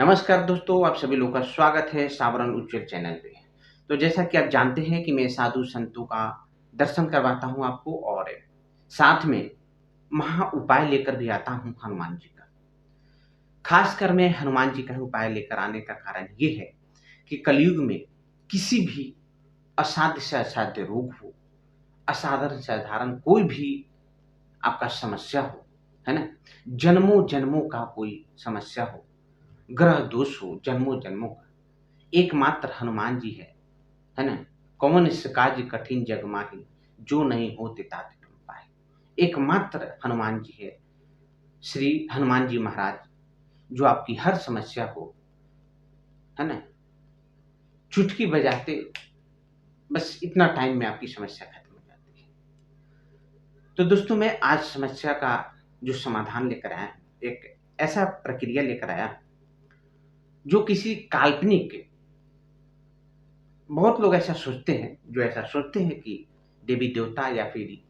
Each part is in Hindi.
नमस्कार दोस्तों, आप सभी लोगों का स्वागत है सावरण उज्जवल चैनल पे। तो जैसा कि आप जानते हैं कि मैं साधु संतों का दर्शन करवाता हूँ आपको और साथ में महा उपाय लेकर भी आता हूँ हनुमान जी का। खासकर मैं हनुमान जी का ही उपाय लेकर आने का कारण ये है कि कलयुग में किसी भी असाध्य से असाध्य रोग हो, असाधारण से असाधारण कोई भी आपका समस्या हो, है ना? जन्मों-जन्मों का कोई समस्या हो, ग्रह दोष हो जन्मों-जन्मों का, एकमात्र हनुमान जी है ना? कौन इस काज कठिन जग माही, जो नहीं होते तात तुम पाए। एकमात्र हनुमान जी है, श्री हनुमान जी महाराज, जो आपकी हर समस्या को, है ना? चुटकी बजाते बस इतना टाइम में आपकी समस्या खत्म हो जाती है। तो दोस्तों मैं आज समस्या का जो समाधान लेकर आया हूँ, एक ऐसा प्रक्रिया लेकर आया हूँ, जो किसी काल्पनिक बहुत लोग ऐसा सोचते हैं, जो ऐसा सोचते हैं कि देवी-देवता या फिर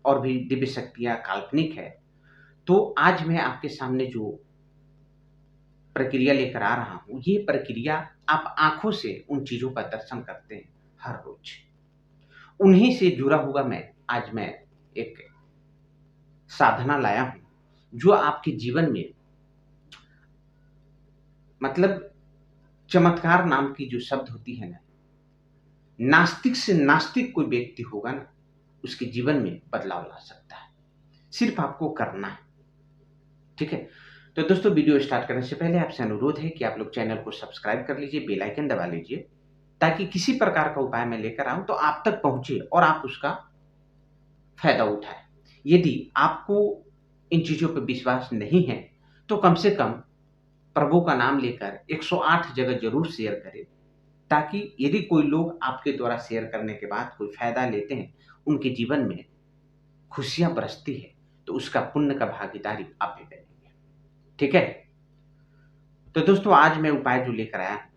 और भी दिव्य शक्तियाँ काल्पनिक है। तो आज मैं आपके सामने जो प्रक्रिया लेकर आ रहा हूँ, ये प्रक्रिया आप आँखों से उन चीज़ों का दर्शन करते हैं हर रोज़। उन्हीं से जुड़ा हुआ मैं एक साधना लाया हूँ, जो आपके जीवन में मतलब चमत्कार नाम की जो शब्द होती है ना, नास्तिक से नास्तिक कोई व्यक्ति होगा ना, उसके जीवन में बदलाव ला सकता है। सिर्फ़ आपको करना है, ठीक है? तो दोस्तों वीडियो स्टार्ट करने से पहले आपसे अनुरोध है कि आप लोग चैनल को सब्सक्राइब कर लीजिए, बेल आइकन दबा लीजिए, ताकि किसी प्रकार का उपाय मैं लेकर आऊँ तो आप तक पहुँचे और आप उसका फ़ायदा उठाएँ। यदि आपको इन चीज़ों पे विश्वास नहीं है, तो कम से कम प्रभु का नाम लेकर 108 जगह ज़रूर शेयर करें, ताकि यदि कोई लोग आपके द्वारा शेयर करने के बाद कोई फ़ायदा लेते हैं, उनके जीवन में खुशियाँ बरसती है, तो उसका पुण्य का भागीदारी आप भी बनेंगे। ठीक है? तो दोस्तों आज मैं उपाय जो लेकर आया हूँ,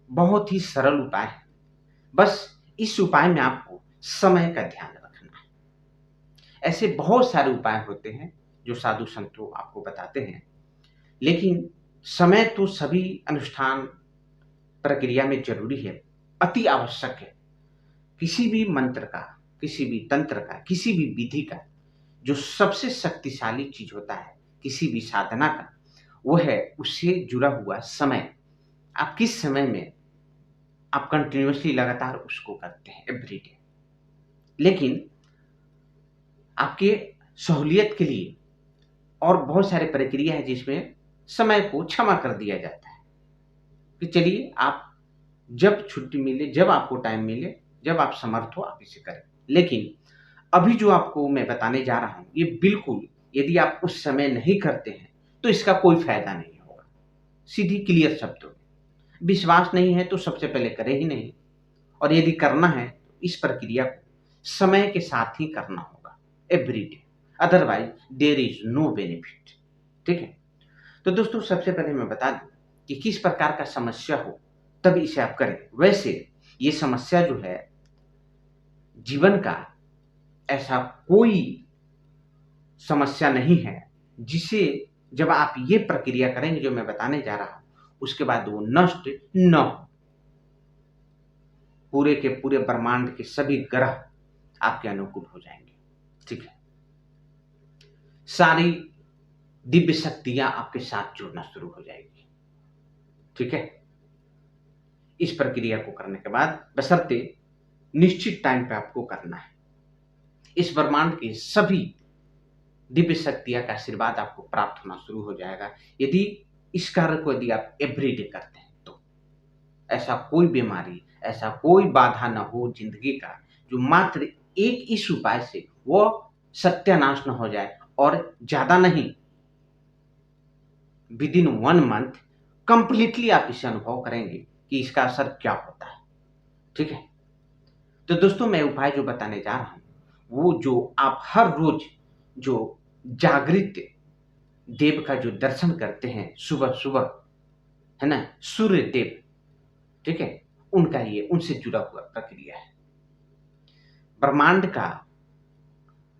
बहुत ही सरल उपाय है। बस इस उपाय में आपको समय का ध्यान रखना है। ऐसे बहुत सारे उपाय होते हैं, जो साधु संतों आपको बताते हैं, लेकिन समय तो सभी अनुष्ठान प्रक्रिया में ज़रूरी है, अति आवश्यक है। किसी भी मंत्र का, किसी भी तंत्र का, किसी भी विधि का जो सबसे शक्तिशाली चीज़ होता है, किसी भी साधना का, वो है उससे जुड़ा हुआ समय। आप किस समय में आप कंटिन्यूअसली लगातार उसको करते हैं एवरीडे। लेकिन आपके सहूलियत के लिए और बहुत सारे प्रक्रिया है जिसमें समय को क्षमा कर दिया जाता है कि चलिए आप जब छुट्टी मिले, जब आपको टाइम मिले, जब आप समर्थ हो आप इसे करें। लेकिन अभी जो आपको मैं बताने जा रहा हूँ, ये बिल्कुल यदि आप उस समय नहीं करते हैं, तो इसका कोई फ़ायदा नहीं होगा। सीधी क्लियर शब्दों में, विश्वास नहीं है तो सबसे पहले करें ही नहीं, और यदि करना है तो इस प्रक्रिया को समय के साथ ही करना होगा everyday, otherwise there is no benefit. ठीक है? तो दोस्तों सबसे पहले मैं बता दूं कि किस प्रकार का समस्या हो तब इसे आप करें। वैसे ये समस्या जो है जीवन का ऐसा कोई समस्या नहीं है जिसे जब आप ये प्रक्रिया करेंगे जो मैं बताने जा रहा हूं, उसके बाद वो नष्ट न हो। पूरे के पूरे ब्रह्मांड के सभी ग्रह आपके अनुकूल हो जाएंगे। ठीक है? सारी दिव्य शक्तियां आपके साथ जुड़ना शुरू हो जाएगी। ठीक है? इस प्रक्रिया को करने के बाद बशर्ते निश्चित टाइम पे आपको करना है। इस ब्रह्मांड के सभी दिव्य शक्तियां का आशीर्वाद आपको प्राप्त होना शुरू हो जाएगा, यदि इस कार्य को यदि आप एवरीडे करते हैं तो। ऐसा कोई बीमारी, ऐसा कोई बाधा ना हो जिंदगी का, जो मात्र एक इस उपाय से वो सत्यानाश न हो जाए, और ज्यादा नहीं, विद इन 1 मंथ कंप्लीटली आप इसे अनुभव करेंगे कि इसका असर क्या होता है। ठीक है? तो दोस्तों मैं उपाय जो बताने जा रहा हूँ, वो जो आप हर रोज जो जागृत देव का जो दर्शन करते हैं सुबह-सुबह, है ना? सूर्य देव, ठीक है? उनका ये उनसे जुड़ा हुआ प्रक्रिया है। ब्रह्मांड का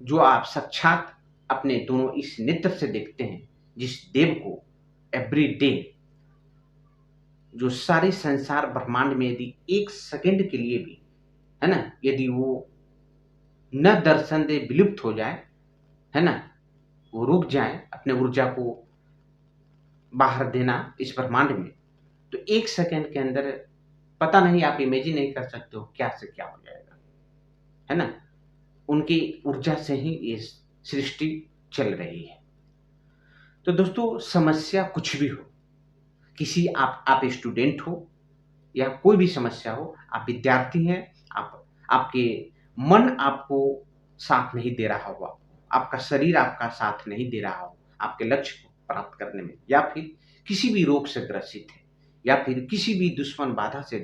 जो आप साक्षात अपने दोनों इस नेत्र से देखते हैं, जिस देव को एवरीडे जो सारे संसार ब्रह्मांड में यदि 1 सेकंड के लिए भी, है ना, यदि वो न दर्शन दे, विलुप्त हो जाए, है ना, वो रुक जाए अपने ऊर्जा को बाहर देना इस ब्रह्मांड में, तो 1 सेकंड के अंदर पता नहीं, आप इमेजिन नहीं कर सकते हो क्या से क्या हो जाएगा, है ना? उनकी ऊर्जा से ही ये सृष्टि चल रही है। तो दोस्तों, समस्या कुछ भी हो, किसी आप स्टूडेंट हो या कोई भी समस्या हो, आप विद्यार्थी हैं, आपके मन आपको साथ नहीं दे रहा हो, आपका शरीर आपका साथ नहीं दे रहा हो, आपके लक्ष्य को प्राप्त करने में, या फिर किसी भी रोग से ग्रसित है, या फिर किसी भी दुश्मन बाधा से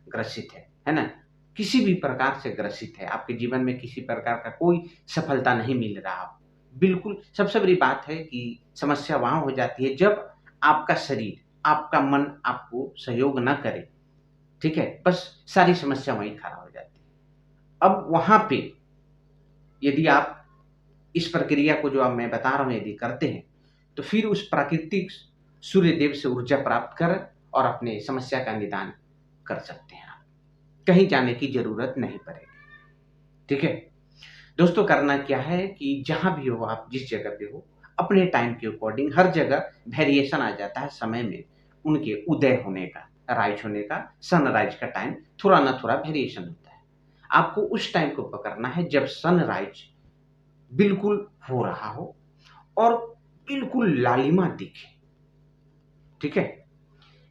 ग्रसित है ना? किसी भी प्रकार से ग्रसित है, आपके जीवन में किसी प्रकार का कोई सफलता नहीं मिल रहा हो। बिल्कुल, सबसे बड़ी बात है कि समस्या वहाँ हो जाती है जब आपका शरीर, आपका मन आपको सहयोग ना करे, ठीक है? बस सारी समस्या वहीं खड़ा हो जाती है। अब वहाँ पे यदि आप इस प्रक्रिया को जो अब मैं बता रहा हूँ यदि करते हैं, तो फिर उस प्राकृतिक सूर्य देव से ऊर्जा प्राप्त कर और अपने समस्या का निदान कर सकते हैं आप। कहीं जाने की ज़रूरत नहीं पड़ेगी, ठीक है? दोस्तों, करना क्या है कि जहाँ भी हो आप, जिस जगह पे हो, अपने टाइम के अकॉर्डिंग हर जगह वेरिएशन आ जाता है समय में, उनके उदय होने का, राइज़ होने का, सनराइज़ का टाइम थोड़ा ना थोड़ा वेरिएशन होता है। आपको उस टाइम को पकड़ना है जब सनराइज़ बिल्कुल हो रहा हो और बिल्कुल लालिमा दिखे, ठीक है?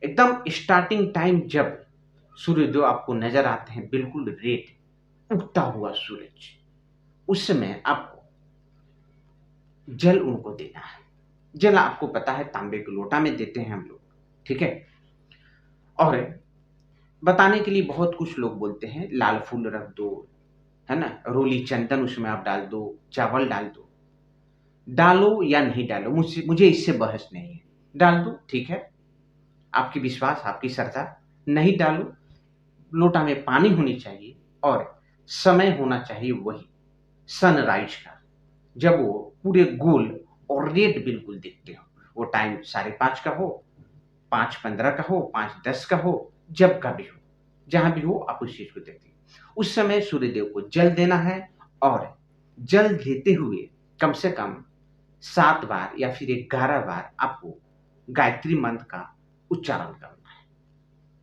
एकदम स्टार्टिंग टाइम जब सूर्योदय आपको नज़र आते हैं, बिल्कुल रेड उगता हुआ सूरज, उस समय आपको जल उनको देना है। जल आपको पता है तांबे के लोटा में देते हैं हम लोग, ठीक है? और बताने के लिए बहुत कुछ लोग बोलते हैं, लाल फूल रख दो, है ना? रोली चंदन उसमें आप डाल दो, चावल डाल दो। डालो या नहीं डालो, मुझे इससे बहस नहीं है। डाल दो, ठीक है, आपकी विश्वास, आपकी श्रद्धा। नहीं डालो, लोटा में पानी होनी चाहिए और समय होना चाहिए वही सनराइज़ का, जब वो पूरे गोल और रेड बिल्कुल दिखते हो। वो टाइम 5:30 का हो, 5:15 का हो, 5:10 का हो, जब का भी हो, जहाँ भी हो आप उस चीज़ को देखिए। उस समय सूर्यदेव को जल देना है और जल देते हुए कम से कम 7 बार या फिर 11 बार आपको गायत्री मंत्र का उच्चारण करना है,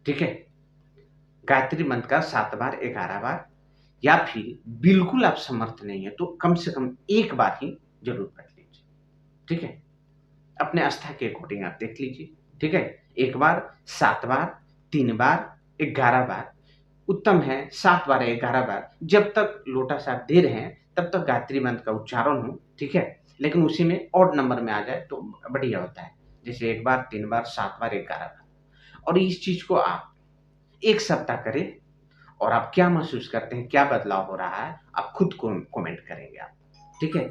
ठीक है? गायत्री मंत्र का 7 बार, 11 बार, या फिर बिल्कुल आप समर्थ नहीं है तो कम से कम 1 बार ही ज़रूर कर लीजिए, ठीक है? अपने आस्था के अकॉर्डिंग आप देख लीजिए, ठीक है? 1 बार, 7 बार, 3 बार, 11 बार, उत्तम है 7 बार या 11 बार, जब तक लोटा से आप दे रहे हैं, तब तक गायत्री मंत्र का उच्चारण हो, ठीक है? लेकिन उसी में ऑड नंबर में आ जाए तो बढ़िया होता है। जैसे 1 बार, 3 बार, 7 बार, 11 बार, और इस चीज़ को आप 1 सप्ताह करें और आप क्या महसूस करते हैं, क्या बदलाव हो रहा है, आप खुद को कमेंट करेंगे आप, ठीक है?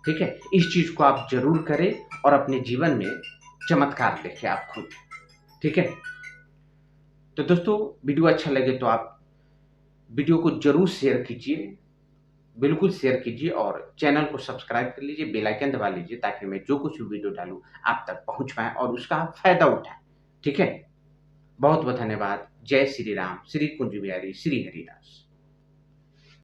ठीक है? इस चीज़ को आप ज़रूर करें और अपने जीवन में चमत्कार देखें आप खुद, ठीक है? तो दोस्तों, वीडियो अच्छा लगे तो आप वीडियो को ज़रूर शेयर कीजिए, बिल्कुल शेयर कीजिए और चैनल को सब्सक्राइब कर लीजिए, बेल आइकन दबा लीजिए ताकि मैं जो कुछ भी वीडियो डालूँ आप तक पहुँच पाएँ और उसका आप फ़ायदा उठाएँ, ठीक है? बहुत-बहुत धन्यवाद। जय श्री राम, श्री कुंज बिहारी, श्री हरिदास।